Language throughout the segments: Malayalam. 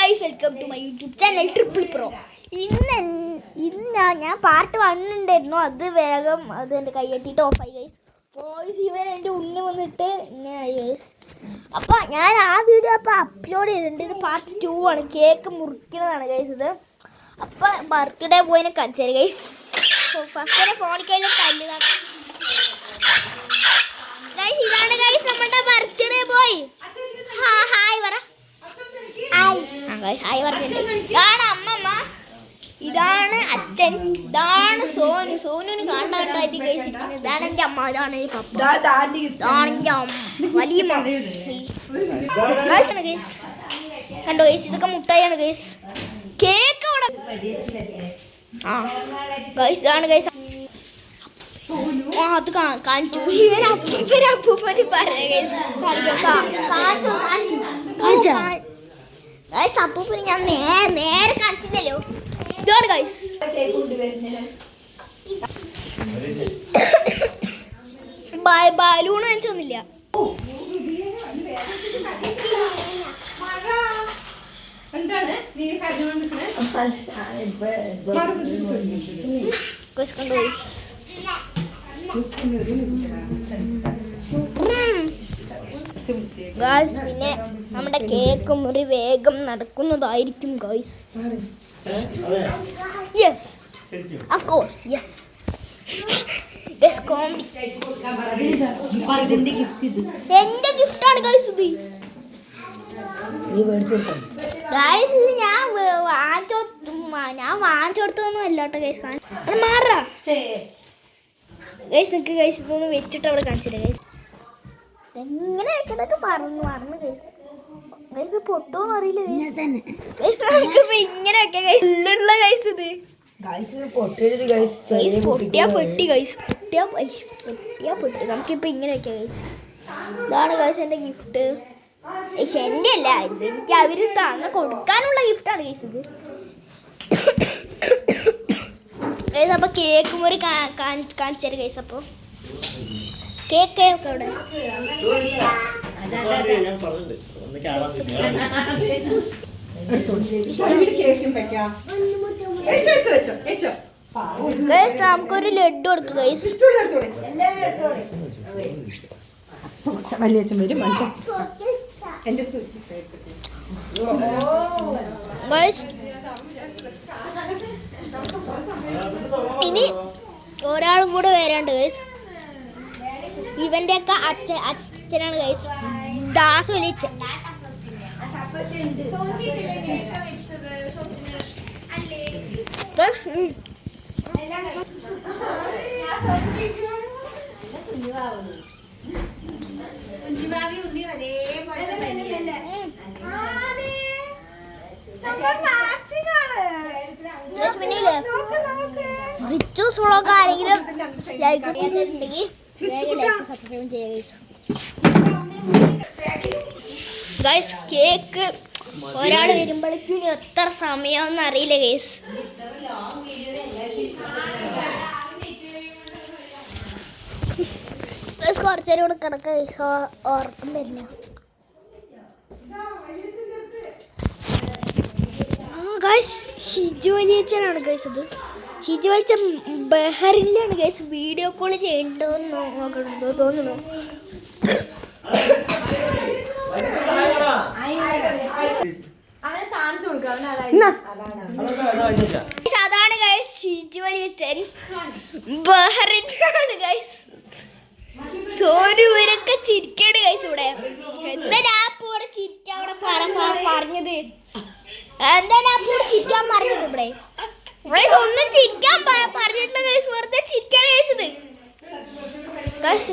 Guys, welcome to my YouTube channel triple pro. ഇന്ന് ഞാൻ പാർട്ട് 1 ഉണ്ടായിരുന്നു, അത് വേഗം അത് എൻ്റെ കൈയെട്ടിയിട്ട് ഓഫായി ഗൈസ്. വോയിസ് ഇവൻ എൻ്റെ ഉണ്ണി വന്നിട്ട് ഇങ്ങനെയായി ഗൈസ്. അപ്പോൾ ഞാൻ ആ വീഡിയോ അപ്ലോഡ് ചെയ്തിട്ടുണ്ട്. ഇത് പാർട്ട് 2 ആണ്, കേക്ക് മുറിക്കുന്നതാണ് ഗൈസ് ഇത്. അപ്പോൾ ബർത്ത്ഡേ ബോയിനെ കാണിച്ചാൽ ഗൈസ്. ഫസ്റ്റ് ഫോണിൽ കഴിഞ്ഞ തല്ലുതാണ് ഗൈസ്. ഇതാണ് ഗൈസ് നമ്മുടെ ബർത്ത്ഡേ ബോയ്. ഹായ് പറ. ഹായ് പറഞ്ഞിട്ടുണ്ട്. ഇതാണ് അമ്മമ്മ, ഇതാണ് അച്ഛൻ, ഇതാണ് സോനു. സോനുവിന് കാണാനായിട്ട് ഗൈസ്. ഇതാണ് എൻ്റെ അമ്മ, ഇതാണ് എൻ്റെ പപ്പ, ഇതാണ് എൻ്റെ അമ്മ വലിയ ഗൈസ്. കണ്ടോ ഗൈസ്, ഇതൊക്കെ മുട്ടായാണ് ഗൈസ്. കേക്ക് അവിടെ ഗൈസ്, ഇതാണ് ഗൈസ്. അത് കാണിച്ചു ഇവരപ്പൂപ്പതി ഗൈസ്. അപ്പൂപ്പന് ഞാൻ നേരെ കാണിച്ചില്ലല്ലോ. ഇതാണ് ഗൈസ്. ബലൂണ് കാണിച്ചൊന്നുമില്ല. ഗൈസ്, പിന്നെ നമ്മുടെ കേക്ക് മുറി വേഗം നടക്കുന്നതായിരിക്കും guys. Yes, of course, yes. എന്റെ ഗിഫ്റ്റാണ് ഗൈസ് ഇത്. ഗൈസ്, ഇത് ഞാൻ വാങ്ങിച്ചു കൊടുത്തൊന്നും അല്ല കേട്ടോ ഗൈസ്. മാറാ ഗൈസ്, നിനക്ക് ഗൈസ് ഇതൊന്ന് വെച്ചിട്ട് അവിടെ കാണിച്ചില്ല ഗൈസ്. എങ്ങനെ വെക്കണൊക്കെ മറന്നു ഗൈസ്. ഗൈസ് പൊട്ടോന്ന് അറിയില്ല ഗൈസ്. ഇങ്ങനെ വെക്കാം ഗൈസ്. ഉള്ള ഗൈസ് ഇത് പൊട്ടിയാ പെട്ടി ഗൈസ്. പൊട്ടിയാ പെട്ടി. നമുക്കിപ്പോൾ ഇങ്ങനെ വെക്കാം ഗൈസ്. ഇതാണ് ഗൈസ് എൻ്റെ ഗിഫ്റ്റ്. പക്ഷെ എൻ്റെ അല്ല, ഇത് എനിക്ക് അവർ തന്ന് കൊടുക്കാനുള്ള ഗിഫ്റ്റാണ് ഗൈസ് ഇത്. ഗൈസ്, അപ്പോൾ കേക്ക് മുറി കാണിച്ചു ഗൈസ്. അപ്പോൾ കേക്ക് ഒക്കെ അവിടെ ഗൈസ്. നമുക്കൊരു ലഡ്ഡു കൊടുക്കും ഗൈസ്. ഗൈസ്, ഇനി ഒരാളും കൂടെ വരാണ്ട് ഗൈസ്. ഇവന്റെ ഒക്കെ അച്ഛനാണ് ഗൈസ്, ദാസ് വലിയച്ഛൻ. റിച്ചൂസ് വ്ളോഗ് ആരെങ്കിലും ലൈക്ക് ചെയ്തിട്ടുണ്ടെങ്കിൽ സബ്സ്ക്രൈബ് ചെയ്യുക ഗൈസ്. കേക്ക് ഒരാൾ വരുമ്പോഴേക്കും എത്ര സമയമെന്ന് അറിയില്ല ഗൈസ്. കുറച്ചേരം കൂടെ കിടക്കുക ഗൈസ്, ഉറക്കം വരുന്ന ഗൈസ്. ഷിജു വലിയച്ഛനാണ് ഗൈസ് ഇത്. ഷിജു വലിയച്ഛൻ ബഹറിലാണ് ഗൈസ്. വീഡിയോ കോൾ ചെയ്യണ്ടോന്ന് നോക്കണോ തോന്നുന്നു. അതാണ് ഗൈസ് ഷിജു വലിയച്ഛൻ, ബഹറിലാണ് ഗൈസ്. സോനു ഇവരൊക്കെ ചിരിക്കണ്ട് ഗൈസ്. ഇവിടെ എന്താ ആപ്പ് ഇവിടെ ചിരിക്കാൻ അവിടെ പറഞ്ഞത്? എന്താ ആപ്പ് ചിരിക്കാൻ പറഞ്ഞത്? ഇവിടെ ഒന്നും ചിരിക്കാൻ പറഞ്ഞിട്ടില്ല ഗൈസ്, വെറുതെ ചിരിക്കാൻ ഗൈസ്.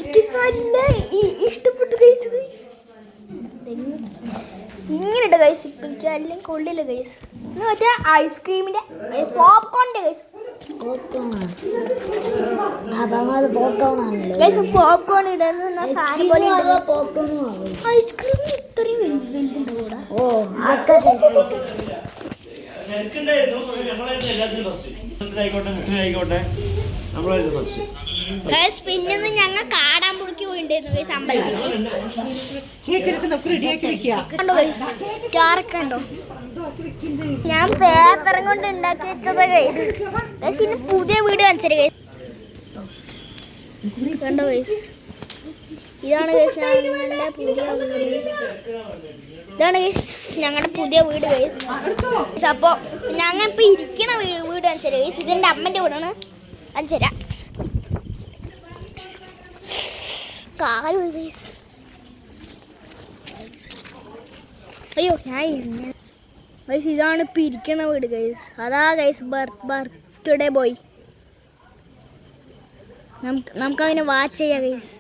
ഇത് നല്ല ഇഷ്ടപ്പെട്ടു ഗൈസ്. ഇത് ഇങ്ങനെയുണ്ട് ഗൈസ്. ഇപ്പം എനിക്ക് എല്ലാം കൊള്ളില്ല ഗൈസ്. മറ്റേ ഐസ്ക്രീമിന്റെ പോപ്കോണിന്റെ ഗൈസ്. പോപ്കോൺ ഇടുന്ന സാധനം പോലെ ഐസ്ക്രീം ഇത്രയും വലുതുണ്ട് കൂടെ. പിന്നെ ഞങ്ങൾ കാടാൻ പുളിക്ക് പോയിണ്ടായിരുന്നു അമ്പലത്തിലേക്ക്. കണ്ടോ ഞാൻ പേപ്പറും കൊണ്ട് ഉണ്ടാക്കി വെച്ചത് ഗൈസ്. ഇനി പുതിയ വീട് കാണിച്ചത് ഗൈസ്. കണ്ടോ ഗൈസ്, ഇതാണ് ഗൈസ് ഞങ്ങളുടെ പുതിയ വീട്. ഇതാണ് ഗൈസ് ഞങ്ങളുടെ പുതിയ വീട് ഗൈസ്. അപ്പോൾ ഞങ്ങൾ ഇപ്പോൾ ഇരിക്കണ വീട് കാണിച്ചത് ഗൈസ്. ഇതെൻ്റെ അമ്മൻ്റെ വീടാണ്. കാണിച്ചുതരാം. കാല് പോയി ഗൈസ്. അയ്യോ ഞാൻ ഇരുന്നു ഗൈസ്. ഇതാണ് ഇപ്പം ഇരിക്കണ വീട് ഗൈസ്. അതാ ഗൈസ് ബർത്ത്ഡേ ബോയ്. നമുക്കതിനെ വാച്ച് ചെയ്യാം ഗൈസ്.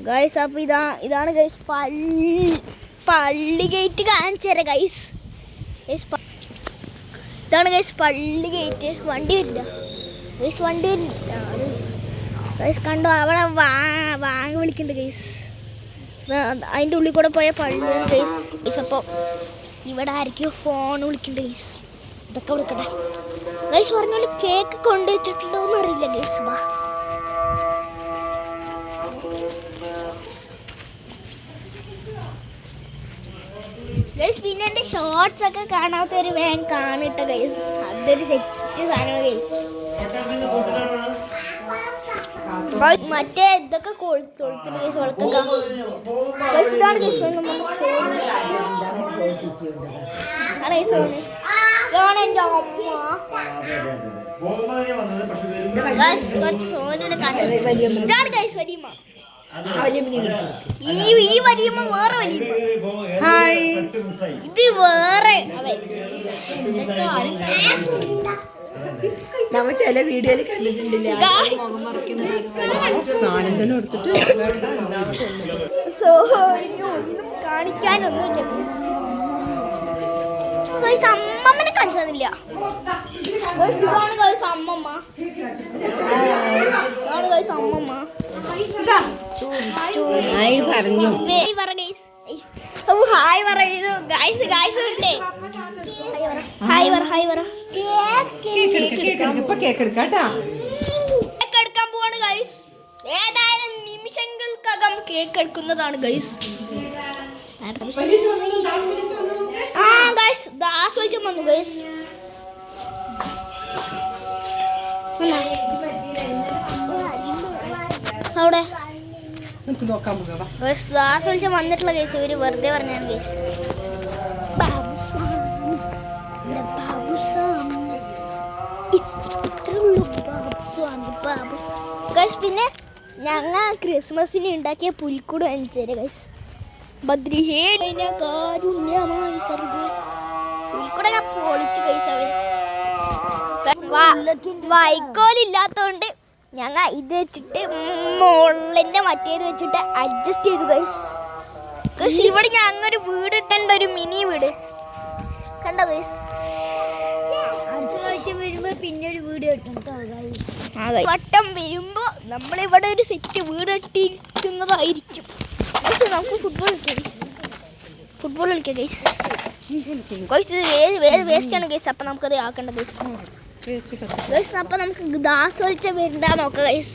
ഗൈസ് അപ്പോൾ ഇതാണ് ഗൈസ് പള്ളി ഗേറ്റ് കാണിച്ചു തരാം ഗൈസ്. ഇതാണ് ഗൈസ് പള്ളി ഗേറ്റ്. വണ്ടി വരില്ല ഗൈസ്, വണ്ടി വരില്ല ഗൈസ്. കണ്ടോ അവിടെ വാങ്ങി വിളിക്കുന്നുണ്ട് ഗൈസ്. അതിൻ്റെ ഉള്ളിൽ കൂടെ പോയ പള്ളിയാണ് ഗൈസ്. ഗൈസ് അപ്പോൾ ഇവിടെ ആയിരിക്കും ഫോൺ വിളിക്കുന്നുണ്ട് ഗൈസ്. ഇതൊക്കെ വിളിക്കട്ടെ ഗൈസ്. പറഞ്ഞ പോലെ കേക്ക് കൊണ്ടുവച്ചിട്ടുണ്ടോ എന്ന് അറിയില്ല ഗൈസ്. ഗൈസ് പിന്നെ എൻ്റെ ഷോർട്സ് ഒക്കെ കാണാത്തൊരു വേഗം കാണിട്ട ഗൈസ്. അതൊരു സെറ്റ് സാധനമാണ് ഗൈസ്. മറ്റേ ഇതൊക്കെ കൊളുത്തുണ്ട് ഗൈസ്. വളർത്തൊക്കെ ഗൈസ്. ഇതാണ് ഗൈസ് നമ്മുടെ സോണി. ഇതാണ് എൻ്റെ അമ്മ ഗൈസ്. കുറച്ച് സോനിനെ കാണിച്ചു. ഇതാണ് ഗൈസ് വലിയമ്മ. ഈ വലിയമ്മ വേറെ വലിയമ്മ. ഇത് വേറെ നമ്മ ചില വീഡിയോയിൽ കണ്ടിട്ടുണ്ടില്ല. സോ ഇനി ഒന്നും കാണിക്കാനൊന്നുമില്ല ഗൈസ്. അമ്മമ്മനെ കാണിച്ചതില്ല ഗൈസ്. ഇതാണ് ഗൈസ് അമ്മമ്മ. ഇതാണ് ഗൈസ് അമ്മമ്മ. ഹായ് പറഞ്ഞു. ഹായ് പറയുന്നു ഗൈസ്. ഗൈസ് ഉണ്ട്. ഹായ് പറ. ഹായ് പറ. കേക്ക് എടുക്കാൻ പോവാണ് ഗൈസ്. ഏതായാലും നിമിഷങ്ങൾക്കകം കേക്ക് എടുക്കുന്നതാണ് ഗൈസ്. ആ ഗൈസ് ആസ്വദിച്ചു വന്നു ഗൈസ്. അവിടെ ആസ്വദിച്ച വന്നിട്ടുള്ള കേസ് ഇവര് വെറുതെ പറഞ്ഞാണ് കേസ്. പിന്നെ ഞങ്ങൾ ക്രിസ്മസിന് ഉണ്ടാക്കിയ പുൽക്കൂട് കാണിച്ചു ഗൈസ്. കാരുണ്യമായി സർവേ പുൽക്കൂടൊക്കെ പൊളിച്ചു ഗൈസ്. അവൻ വൈക്കോലില്ലാത്തോണ്ട് ഞങ്ങൾ ഇത് വെച്ചിട്ട് മുകളിൻ്റെ മറ്റേത് വെച്ചിട്ട് അഡ്ജസ്റ്റ് ചെയ്തു ഗൈസ്. ഇവിടെ ഞങ്ങൊരു വീട് ഇട്ടേണ്ട, ഒരു മിനി വീട് കണ്ടോ ഗൈസ്. അടുത്ത പ്രാവശ്യം വരുമ്പോൾ പിന്നെ ഒരു വീട് കിട്ടും. വട്ടം വരുമ്പോൾ നമ്മളിവിടെ ഒരു സെറ്റ് വീട് ഇട്ടിരിക്കുന്നതായിരിക്കും. നമുക്ക് ഫുട്ബോൾ കളിക്കാം ഗൈസ്. ഗൈസ് ഇത് വേസ്റ്റാണ് ഗൈസ്. അപ്പം നമുക്കത് ആക്കേണ്ടത് ഗൈസ്. അപ്പം നമുക്ക് ദാസ് വലിച്ച വരണ്ടാ നോക്കാം ഗൈസ്.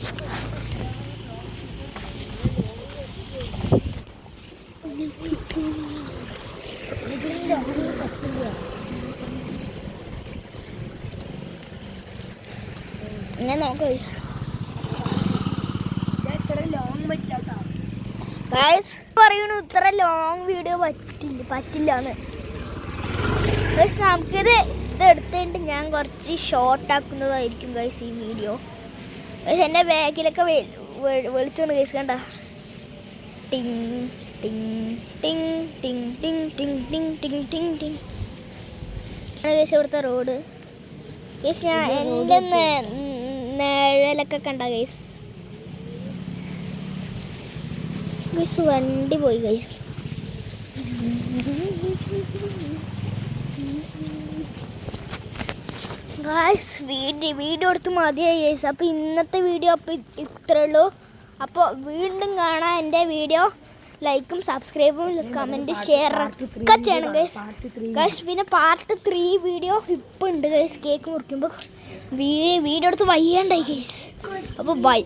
ഞാൻ നോക്കാം ഗൈസ്. ഗൈസ് പറയണു ഇത്ര ലോങ് വീഡിയോ പറ്റില്ലാന്ന്. ഗൈസ് നമുക്കിത് എടുത്തിട്ട് ഞാൻ കുറച്ച് ഷോർട്ട് ആക്കുന്നതായിരിക്കും ഗൈസ് ഈ വീഡിയോ. ഗൈസ് എൻ്റെ ബാഗിലൊക്കെ വെളിച്ചോണ്ട് ഗൈസ് കണ്ട. ടിങ് ടിങ് ടിങ് ടിങ് ടിങ് ടിങ് ടിങ് ടിങ് ടിങ് ടിങ് ഗൈസ് ഇവിടുത്തെ റോഡ് ഗൈസ്. ഞാൻ എൻ്റെ നിഴലൊക്കെ കണ്ട ഗൈസ്. ഗൈസ് വണ്ടി പോയി ഗൈസ്. ഗൈസ് വീഡിയോ എടുത്ത് മതിയായി ഗൈസ്. അപ്പോൾ ഇന്നത്തെ വീഡിയോ അപ്പോൾ ഇത്രയേ ഉള്ളൂ. അപ്പോൾ വീണ്ടും കാണാൻ എൻ്റെ വീഡിയോ ലൈക്കും സബ്സ്ക്രൈബും കമൻറ്റ് ഷെയർ ഒക്കെ ചെയ്യണം ഗൈസ്. ഗൈസ് പിന്നെ പാർട്ട് 3 വീഡിയോ ഇപ്പോൾ ഉണ്ട് ഗൈസ്. കേക്ക് മുറിക്കുമ്പോൾ വീഡിയോ എടുത്ത് വയ്യണ്ടായി ഗൈസ്. അപ്പോൾ ബൈ.